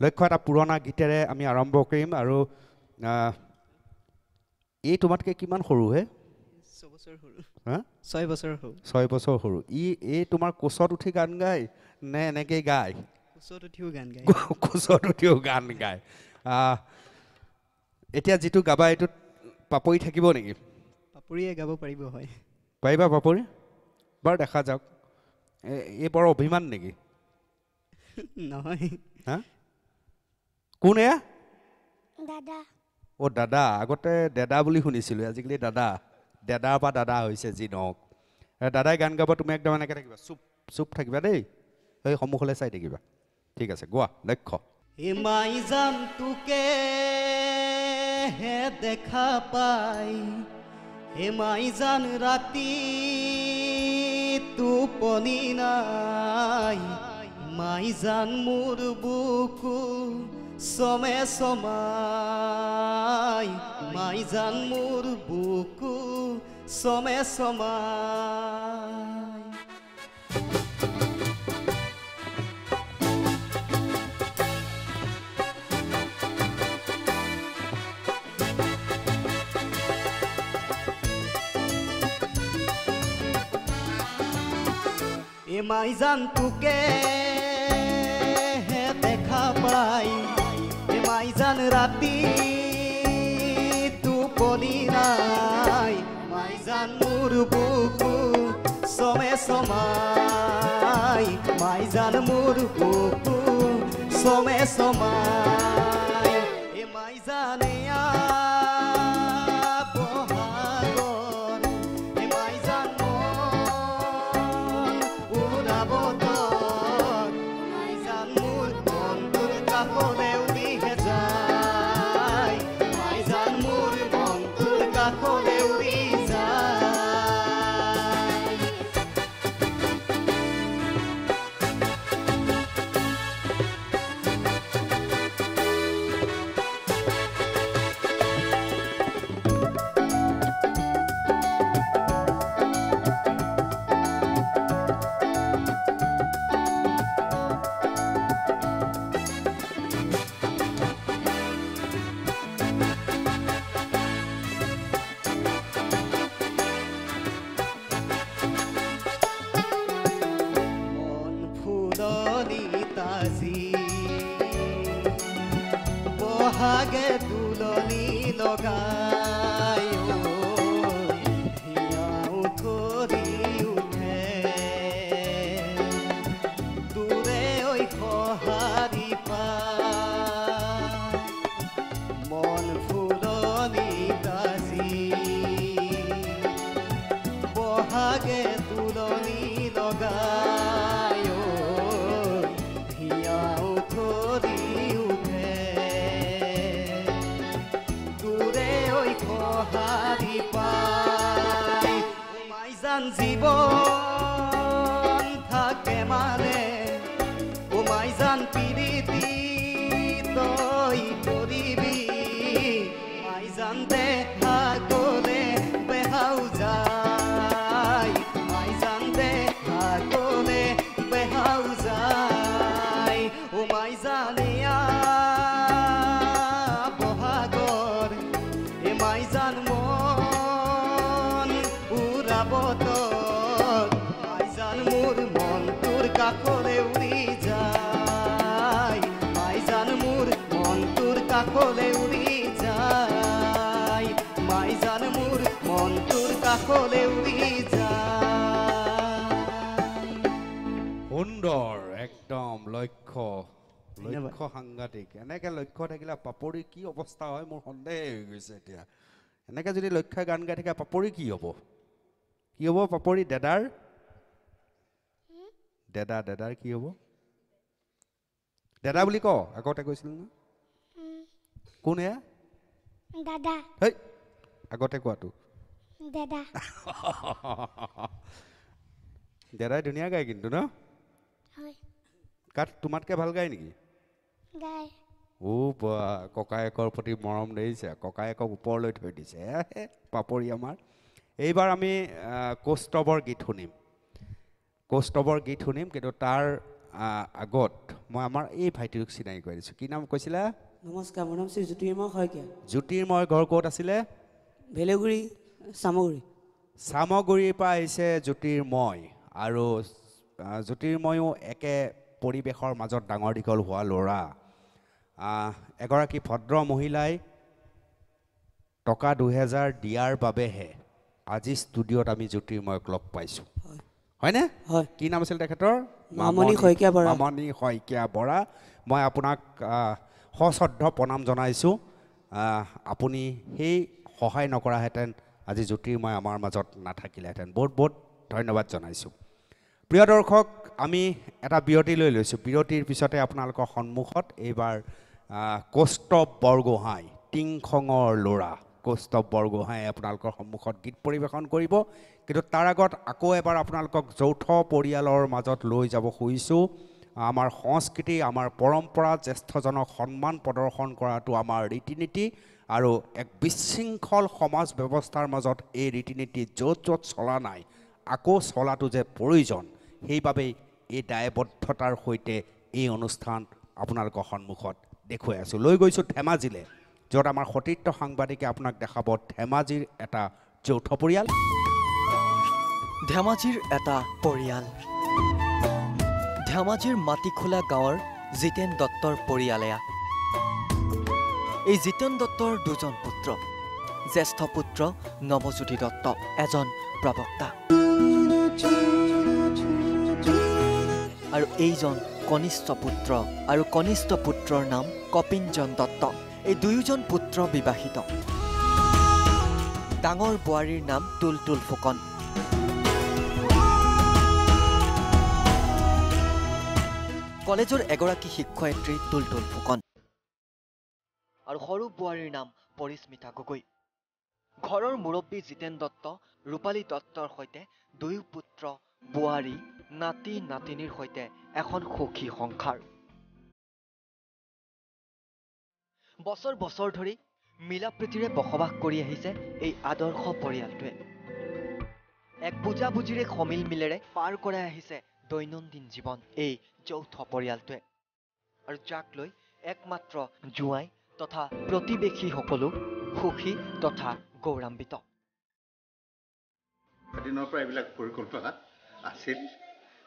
লক্ষ্য এটা পুৰণা গীতেৰে আমি আৰম্ভ কৰিম আৰু এই তোমাতকে কিমান সৰু হে 6 বছৰ সৰু হা 6 বছৰ সৰু 6 বছৰ সৰু এই তোমাৰ কোচত উঠি গান গায় নে এনেকৈ গায় কোচত উঠিও গান গায় কোচত উঠিও গান গায় এতিয়া যিটো গাবা এইটোত পাপৰি থাকিব নেকি পাপৰিয়ে গাব পাৰিব হয় পাৰিবা পাপৰি বাৰু দেখা যাওক এই বৰ অভিমান নেকি নহয় হা কোন এয়া দাদা অ দাদা আগতে দাদা বুলি শুনিছিলোঁ আজিকালি দাদাৰ পৰা দাদা হৈছে যি নহওক দাদাই গান গাব তুমি একদম এনেকৈ থাকিবা চুপ থাকিবা দেই সেই সন্মুখলৈ চাই থাকিবা ঠিক আছে গোৱা লক্ষ্য মাই জান তোকে হে দেখা পাই মাই জান ৰাতি টোপনি নাই মাই জান মোৰ বুকু সমে সমাই মাই জান মোৰ বুকু সমে সমাই মাই জান তোকে হে দেখা পাই মাই জান ৰাতি টোপনি নাই মাই জান মোৰ বুকু সমে সমাই মাই জান মোৰ বুকু সমে সমাই মাই জানে বহাগে তুলনি লগাই হিয়াও ধৰি উঠে দূৰে ঐ সহাৰি পায় মন ফুলনি তাজি বহাগে তুলনি লগাই হিয়াও ধৰি হাৰি পাই মাই জান জীৱন থাকে মানে মাই জান পিৰিতি তই কৰিবি মাই জান দেখা গ'লে বেহাও যায় মাই জান দেখা গ'লে বেহাও যায় মাই জানে মাই জান মন উৰাব মাই জান মোৰ মন তোৰ কাষলৈ উৰি যায় মাই জান মোৰ মন তোৰ কাষলৈ উৰি যায় মাই জান মোৰ মন তোৰ কাষলৈ উৰি যায় সুন্দৰ একদম লক্ষ্য সাংঘাতিক এনেকৈ লক্ষ্য থাকিলে পাপৰি কি অৱস্থা হয় মোৰ সন্দেহ হৈ গৈছে এতিয়া এনেকৈ যদি লক্ষ্যই গান গাই থাকে পাপৰি কি হ'ব পাপৰি দাদাৰ কি হ'ব দাদা বুলি ক আগতে কৈছিল ন কোন এয়া দাদা হেই আগতে কোৱাটো দাদা দাদাই ধুনীয়া গায় কিন্তু ন হয় কাট তোমাতকৈ ভাল গায় নেকি গায় বা ককায়েকৰ প্ৰতি মৰম দেখিছে ককায়েকক ওপৰলৈ থৈ দিছে পাপৰি আমাৰ এইবাৰ আমি কৌস্তৱৰ গীত শুনিম কিন্তু তাৰ আগত মই আমাৰ এই ভাইটিটোক চিনাকি কৰি দিছোঁ কি নাম কৈছিলা নমস্কাৰ মোৰ নাম শ্ৰী জ্যোতিৰ্ময় শইকীয়া জ্যোতিৰ্ময় ঘৰ ক'ত আছিলে ভেলেগুৰি চামগুৰি চামগুৰিৰ পৰা আহিছে জ্যোতিৰ্ময় আৰু জ্যোতিৰ্ময়ো একে পৰিৱেশৰ মাজত ডাঙৰ দীঘল হোৱা ল'ৰা এগৰাকী ভদ্ৰ মহিলাই টকা 2000 দিয়াৰ বাবেহে আজি ষ্টুডিঅ'ত আমি জ্যোতিৰ্ময়ক লগ পাইছোঁ হয়নে হয় কি নাম আছিল তেখেতৰ মামনি শইকীয়া বৰা মামনি শইকীয়া বৰা মই আপোনাক সশ্ৰদ্ধ প্ৰণাম জনাইছোঁ আপুনি সেই সহায় নকৰাহেঁতেন আজি জ্যোতিৰ্ময় আমাৰ মাজত নাথাকিলেহেঁতেন বহুত বহুত ধন্যবাদ জনাইছোঁ প্ৰিয় দৰ্শক আমি এটা বিৰতি লৈ লৈছোঁ বিৰতিৰ পিছতে আপোনালোকৰ সন্মুখত এইবাৰ কৌস্তৱ বৰগোহাঁই টিংখঙৰ ল'ৰা কৌস্তৱ বৰগোহাঁই আপোনালোকৰ সন্মুখত গীত পৰিৱেশন কৰিব কিন্তু তাৰ আগত আকৌ এবাৰ আপোনালোকক যৌথ পৰিয়ালৰ মাজত লৈ যাব খুজিছোঁ আমাৰ সংস্কৃতি আমাৰ পৰম্পৰা জ্যেষ্ঠজনক সন্মান প্ৰদৰ্শন কৰাটো আমাৰ ৰীতি নীতি আৰু এক বিশৃংখল সমাজ ব্যৱস্থাৰ মাজত এই ৰীতি নীতি য'ত য'ত চলা নাই আকৌ চলাটো যে প্ৰয়োজন সেইবাবেই এই দায়বদ্ধতাৰ সৈতে এই অনুষ্ঠান আপোনালোকৰ সন্মুখত দেখুৱাই আছোঁ লৈ গৈছোঁ ধেমাজিলৈ য'ত আমাৰ সতীৰ্থ সাংবাদিকে আপোনাক দেখাব ধেমাজিৰ এটা যৌথ পৰিয়াল ধেমাজিৰ এটা পৰিয়াল ধেমাজিৰ মাটিখোলা গাঁৱৰ জিতেন দত্তৰ পৰিয়ালেয়া এই জিতেন দত্তৰ দুজন পুত্ৰ জ্যেষ্ঠ পুত্ৰ নৱজ্যোতি দত্ত এজন প্ৰবক্তা আৰু এইজন কনিষ্ঠ পুত্ৰ আৰু কনিষ্ঠ পুত্ৰৰ নাম কপিঞ্জন দত্ত এই দুয়োজন পুত্ৰ বিবাহিত ডাঙৰ বোৱাৰীৰ নাম তুলতুল ফুকন কলেজৰ এগৰাকী শিক্ষয়িত্ৰী তুলতুল ফুকন আৰু সৰু বোৱাৰীৰ নাম পৰিস্মিতা গগৈ ঘৰৰ মুৰব্বী জিতেন দত্ত ৰূপালী দত্তৰ সৈতে দুয়ো পুত্ৰ বোৱাৰী নাতি নাতিনীৰ সৈতে এখন সুখী সংসাৰ বছৰ বছৰ ধৰি মিলা প্ৰীতিৰে বসবাস কৰি আহিছে এই আদৰ্শ পৰিয়ালটোৱে এক বুজাবুজিৰে সমিল মিলেৰে পাৰ কৰাই আহিছে দৈনন্দিন জীৱন এই যৌথ পৰিয়ালটোৱে আৰু যাক লৈ একমাত্ৰ জোঁৱাই তথা প্ৰতিবেশী সকলো সুখী তথা গৌৰৱান্বিত দিনৰ পৰা এইবিলাক পৰিকল্পনা আছিল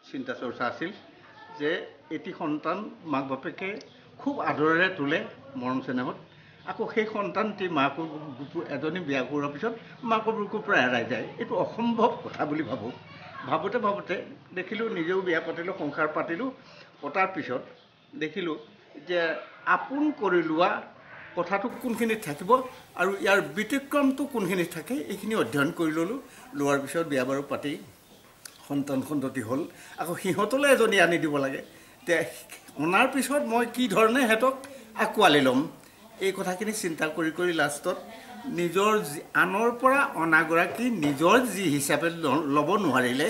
চিন্তা চৰ্চা আছিল যে এটি সন্তান মাক বাপেকে খুব আদৰেৰে তোলে মৰম চেনেহত আকৌ সেই সন্তানটি মাকৰ বুকু এজনী বিয়া কৰোৱাৰ পিছত মাকৰ বুকুৰ পৰা হেৰাই যায় এইটো অসম্ভৱ কথা বুলি ভাবোঁ ভাবোঁতে ভাবোঁতে দেখিলোঁ নিজেও বিয়া পাতিলোঁ সংসাৰ পাতিলোঁ পতাৰ পিছত দেখিলোঁ যে আপোন কৰি লোৱা কথাটো কোনখিনিত থাকিব আৰু ইয়াৰ ব্যতিক্ৰমটো কোনখিনিত থাকে এইখিনি অধ্যয়ন কৰি ল'লোঁ লোৱাৰ পিছত বিয়া বাৰু পাতি সন্তান সন্ততি হ'ল আকৌ সিহঁতলৈ এজনী আনি দিব লাগে এতিয়া অনাৰ পিছত মই কি ধৰণে সিহঁতক আঁকোৱালি ল'ম এই কথাখিনি চিন্তা কৰি কৰি লাষ্টত নিজৰ আনৰ পৰা অনাগৰাকী নিজৰ যি হিচাপে ল'ব নোৱাৰিলে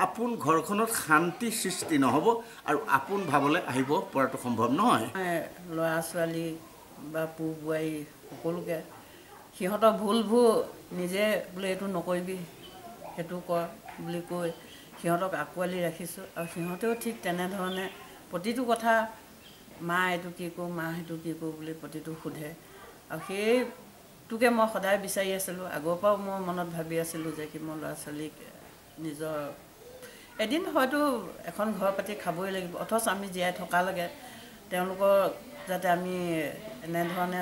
আপোন ঘৰখনত শান্তি সৃষ্টি নহ'ব আৰু আপোন ভাৱলৈ আহিব পৰাটো সম্ভৱ নহয় ল'ৰা ছোৱালী বা পু বোৱাৰী সকলোকে সিহঁতৰ ভুলবোৰ নিজে বোলে এইটো নকৰিবি সেইটো কৰ বুলি কৈ সিহঁতক আঁকোৱালি ৰাখিছোঁ আৰু সিহঁতেও ঠিক তেনেধৰণে প্ৰতিটো কথা মা এইটো কি কৰোঁ মা সেইটো কি কৰোঁ বুলি প্ৰতিটো সোধে আৰু সেইটোকে মই সদায় বিচাৰি আছিলোঁ আগৰ পৰাও মই মনত ভাবি আছিলোঁ যে কি মই ল'ৰা ছোৱালীক নিজৰ এদিন হয়তো এখন ঘৰ পাতি খাবই লাগিব অথচ আমি জীয়াই থকালৈকে তেওঁলোকৰ যাতে আমি এনেধৰণে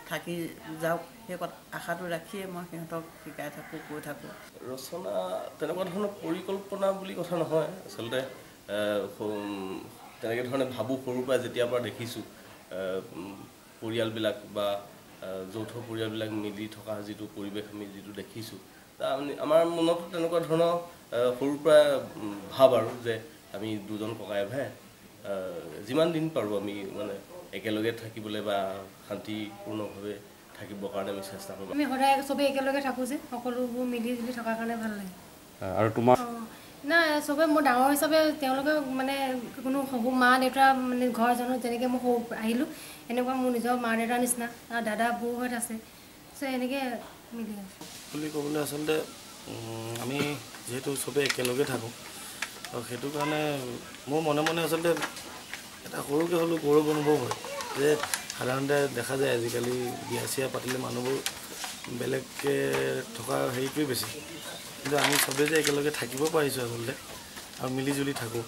থাকি যাওক সেই আশাটো ৰাখিয়ে মই সিহঁতক শিকাই থাকোঁ কৈ থাকোঁ ৰচনা তেনেকুৱা ধৰণৰ পৰিকল্পনা বুলি কথা নহয় আচলতে তেনেকৈ ধৰণে ভাবোঁ সৰুৰ পৰা যেতিয়াৰ পৰা দেখিছোঁ পৰিয়ালবিলাক বা যৌথ পৰিয়ালবিলাক মিলি থকা যিটো পৰিৱেশ আমি যিটো দেখিছোঁ আমাৰ মনতো তেনেকুৱা ধৰণৰ সৰুৰ পৰা ভাব আৰু যে আমি দুজন ককাই ভাই যিমান দিন পাৰোঁ আমি মানে একেলগে থাকিবলৈ বা শান্তিপূৰ্ণভাৱে থাকিবৰ কাৰণে আমি চেষ্টা কৰোঁ আমি সদায় চবেই একেলগে থাকোঁ যে সকলোবোৰ মিলি জুলি থকাৰ কাৰণে ভাল লাগে আৰু তোমাৰ নাই চবে মোৰ ডাঙৰ হিচাপে তেওঁলোকে মানে কোনো মা দেউতা মানে ঘৰজনত যেনেকৈ মই সৰু আহিলোঁ এনেকুৱা মোৰ নিজৰ মা দেউতাৰ নিচিনা আৰু দাদা বৌহঁত আছে চ' এনেকৈ মিলি আছোঁ বুলি ক'বলৈ আচলতে আমি যিহেতু চবেই একেলগে থাকোঁ আৰু সেইটো কাৰণে মোৰ মনে মনে আচলতে এটা সৰুকৈ হ'লেও গৌৰৱ অনুভৱ হয় যে সাধাৰণতে দেখা যায় আজিকালি বিয়া চিয়া পাতিলে মানুহবোৰ বেলেগকৈ থকা হেৰিটোৱে বেছি কিন্তু আমি চবেই যে একেলগে থাকিব পাৰিছোঁ আচলতে আৰু মিলি জুলি থাকোঁ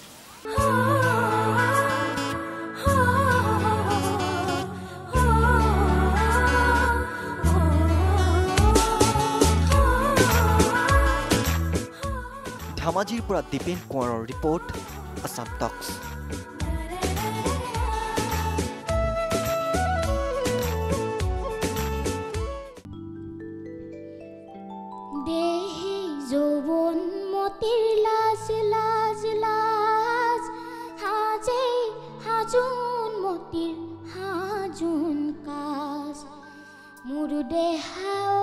ধেমাজিৰ পৰা দীপেন কোঁৱৰৰ ৰিপৰ্ট আছাম টক্স দেহি যৌবন মতিৰ লাজ লাজ লাজ হাজে হাজুন মতিৰ হাজুন কাজ মোৰ দেহাও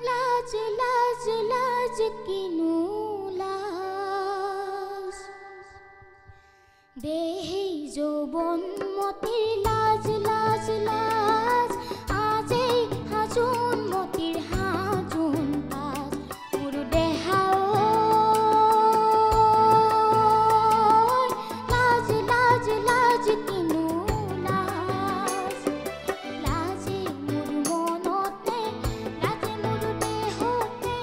লাজ লাজ লাজ কিনো লাজ দেহি যৌবন মতিৰ লাজ লাজ লাজ আজি হাজুন মতিৰ হাজুন কাজ মোৰ দেহাও লাজ লাজ লাজ কিনো লাজ লাজে মোৰ মনতে লাজে মোৰ দেহতে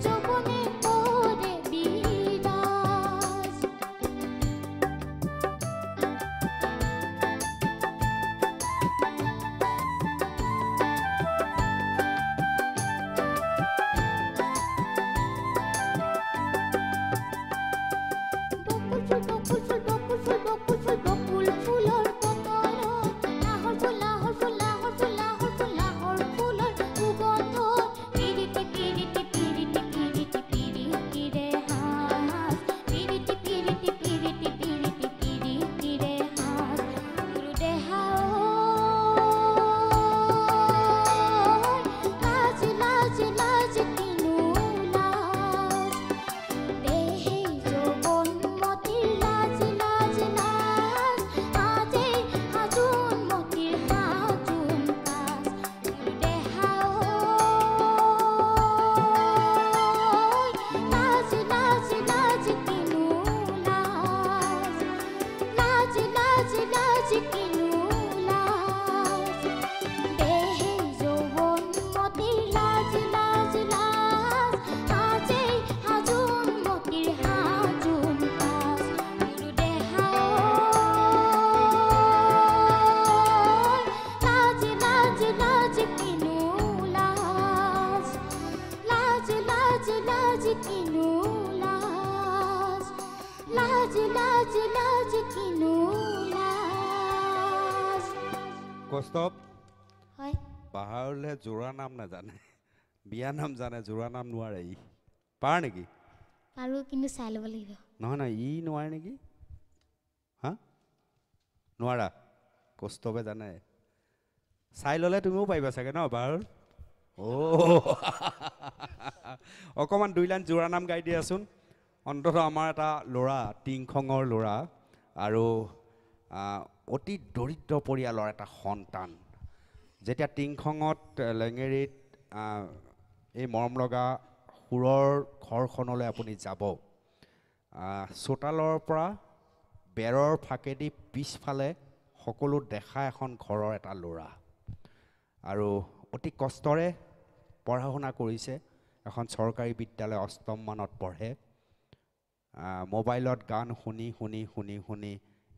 যৌবনে কৰে বিৰাজ কৌস্তৱ হয় পাহাৰলে জোৰা নাম নাজানে বিয়া নাম জানে জোৰা নাম নোৱাৰে ই পাৰ নেকি পাৰো কিন্তু চাই ল'ব লাগিব নহয় নহয় ই নোৱাৰে নেকি হা নোৱাৰা কৌস্তৱে জানে চাই ল'লে তুমিও পাৰিবা চাগে ন পাহাৰ অকণমান 2 লাইন জোৰা নাম গাই দিয়াচোন অন্ততঃ আমাৰ এটা ল'ৰা টিংখঙৰ ল'ৰা আৰু অতি দৰিদ্ৰ পৰিয়ালৰ এটা সন্তান যেতিয়া টিংখঙত লেঙেৰীত এই মৰম লগা সুৰৰ ঘৰখনলৈ আপুনি যাব চোতালৰ পৰা বেৰৰ ফাকেদি পিছফালে সকলো দেখা এখন ঘৰৰ এটা ল'ৰা আৰু অতি কষ্টৰে পঢ়া শুনা কৰিছে এখন চৰকাৰী বিদ্যালয় 8ম মানত পঢ়ে মোবাইলত গান শুনি শুনি শুনি শুনি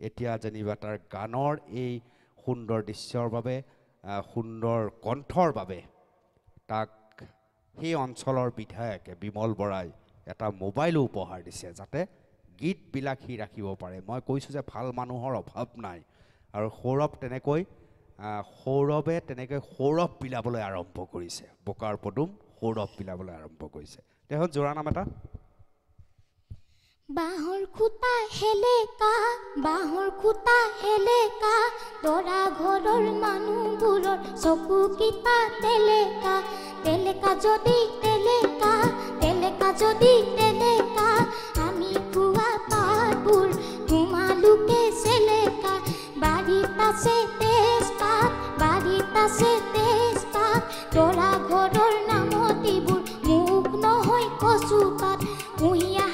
এতিয়া যেনিবা তাৰ গানৰ এই সুন্দৰ দৃশ্যৰ বাবে সুন্দৰ কণ্ঠৰ বাবে তাক সেই অঞ্চলৰ বিধায়কে বিমল বৰাই এটা মোবাইলো উপহাৰ দিছে যাতে গীতবিলাক সি ৰাখিব পাৰে মই কৈছোঁ যে ভাল মানুহৰ অভাৱ নাই আৰু সৌৰভে তেনেকৈ সৌৰভ বিলাবলৈ আৰম্ভ কৰিছে বোকাৰ পদুম সৌৰভ বিলাবলৈ আৰম্ভ কৰিছে তেখন জোৰা নাম এটা বাহৰ খুটা হেলেকা দৰা ঘৰৰ মানুহবোৰৰ চকু কিটা তেলেকা যদি তেলেকা আমি খোৱা পাতবোৰ তোমালোকে চেলেকা বাৰীত আছে তেজপাত দৰা ঘৰৰ নামতিবোৰ মুখ নহয় চৌকাত কুঁহিয়া